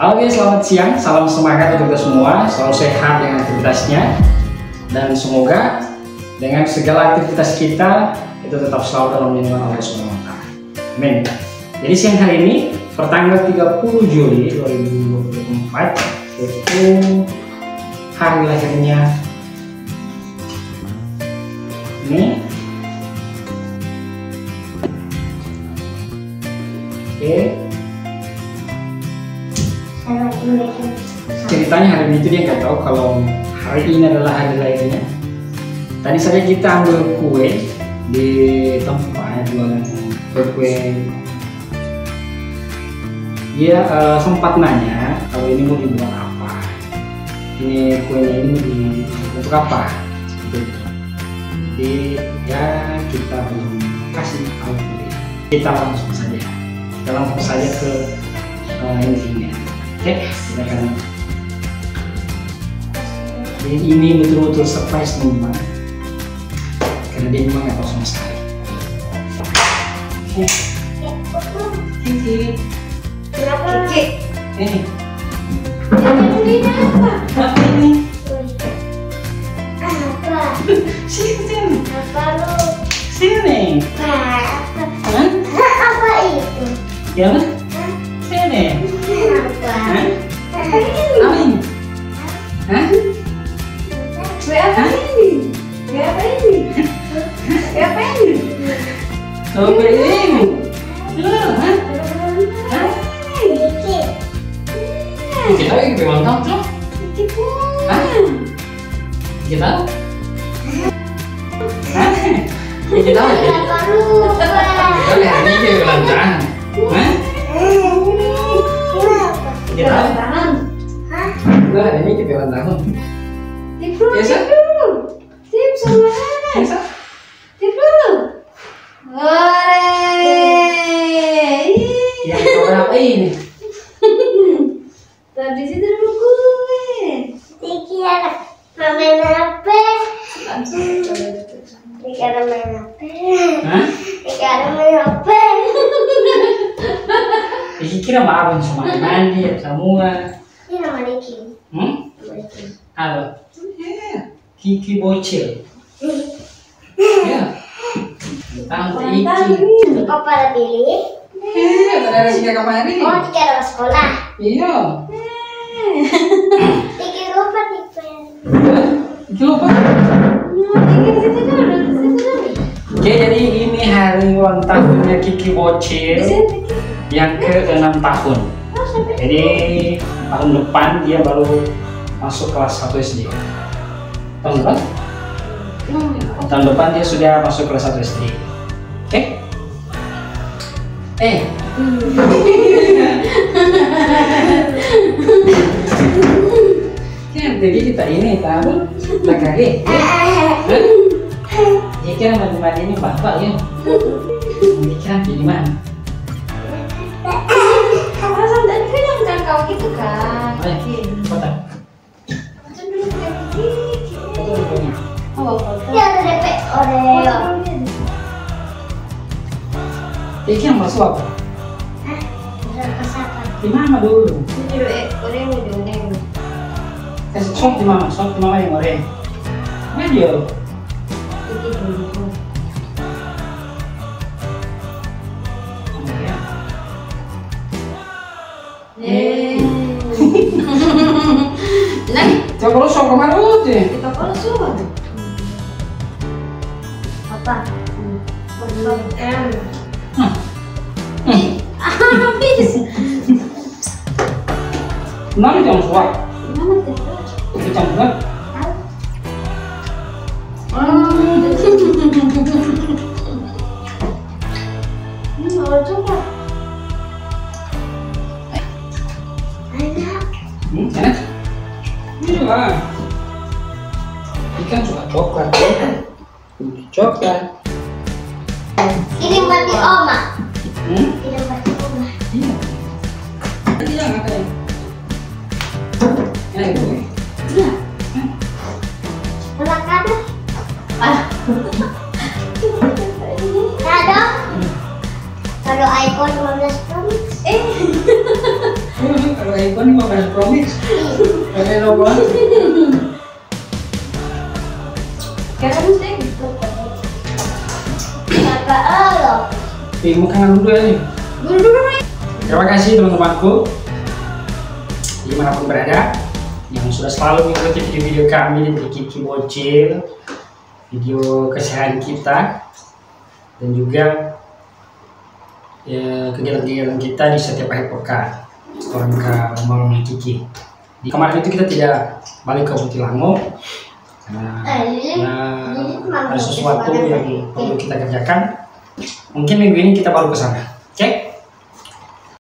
Oke, selamat siang, salam semangat untuk kita semua, selalu sehat dengan aktivitasnya, dan semoga dengan segala aktivitas kita itu tetap selalu dalam lindungan Allah SWT. Amin. Jadi siang hari ini, pertanggal 30 Juli 2024, itu hari lahirnya ini. Oke. Ceritanya hari ini itu dia nggak tahu kalau hari ini adalah hari lahirnya. Tadi saja kita ambil kue di tempat jualan kue. Dia sempat nanya kalau ini mau dibuat apa. Ini kuenya ini untuk apa? Jadi ya kita belum kasih tahu dia. Kita langsung saja ke intinya. Oke, kita akan. Jadi ini betul-betul surprise teman-teman, karena dia memang nggak tahu sama sekali. Kiki, Kenapa? Kiki, ini. Ini apa? Apa ini? Apa? Sini. Apa lu? Sini. Apa? Hah? Apa itu? Ya, sini. Apa? Hah? Apa ini? Apa ini? Hah? Kue apa ini? Kue apa ini? Kue apa ini? Apa ini? Loh, hah? Hah? Kiki. Kita lagi ke ulang tahun tuh? Kiki. Hah? Kita? Hah? Kita lagi? Apa lupa? Kita lagi ke ulang tahun? Hah? Kenapa? Kita? Hah? Kita hari ini ke ulang tahun? Tip dulu, Biasa? tip dulu. Tip sama nenek. Biasa? Tip dulu. Hore. Yang berapa ini? Tadi situ dulu gue. Tiki anak main apa? Tiki anak main apa? Hah? Tiki anak main apa? Kira maafin sama mandi semua. Ini nama Niki. Nama Niki. Apa? Kiki bocil. Ya. Tante Iki. Papa pilih. Saudara Sika kemarin. Oh, Tiki ada sekolah. Iya. Tiki lupa Tiki. Iki lupa. Tiki di situ dulu, di situ dulu. Oke, jadi ini hari ulang tahunnya Kiki Di bocil sini Tiki. yang ke-6 tahun. Oh, sampai. Jadi tahun depan dia baru masuk kelas 1 SD. Tahun depan? Tahun depan dia sudah masuk kelas 1 SD. Oke? Jadi kita ini tahu lagi. Ya kira mandi ini bapak ya. Kira di mana? Perasaan tadi kan yang jangkau gitu kan. Kota. Macam dulu kayak Kiki. Kota. Ya ada DP Oreo. Kiki yang masuk apa? Hah? Udah kesapan. Di mama dulu. Ini Oreo dulu. Kasih sok di mama yang oranye. Ayo. Kiki dulu. Nah, Coba lu sok kemana lu deh? kita kalau suruh. Apa? M. Habis. Mana jangan suak? Mana tuh? Itu campur. Ini mau coba. Enak. Enak? Iya. Ikan suka coklat. Coklat. Ini buat di Oma. Hmm? Ini buat di Oma. Iya. Iya nggak kayak. Enak itu. Iya. Enak kado. Kado. Kado iPhone 15 Pro Max. Kalau iPhone iPhone 15 Pro Max. Pakai logo. Karena mesti gitu. Kata Allah. Makanan dulu ya nih. Dulu. Terima kasih teman-temanku dimanapun berada yang sudah selalu mengikuti video-video kami di Kiki Bocil, video keseharian kita, dan juga kegiatan-kegiatan kita di setiap akhir pekan orang ke rumah Kiki. Di kemarin itu kita tidak balik ke Butilango karena ada sesuatu yang perlu kita kerjakan. Mungkin minggu ini kita baru ke sana.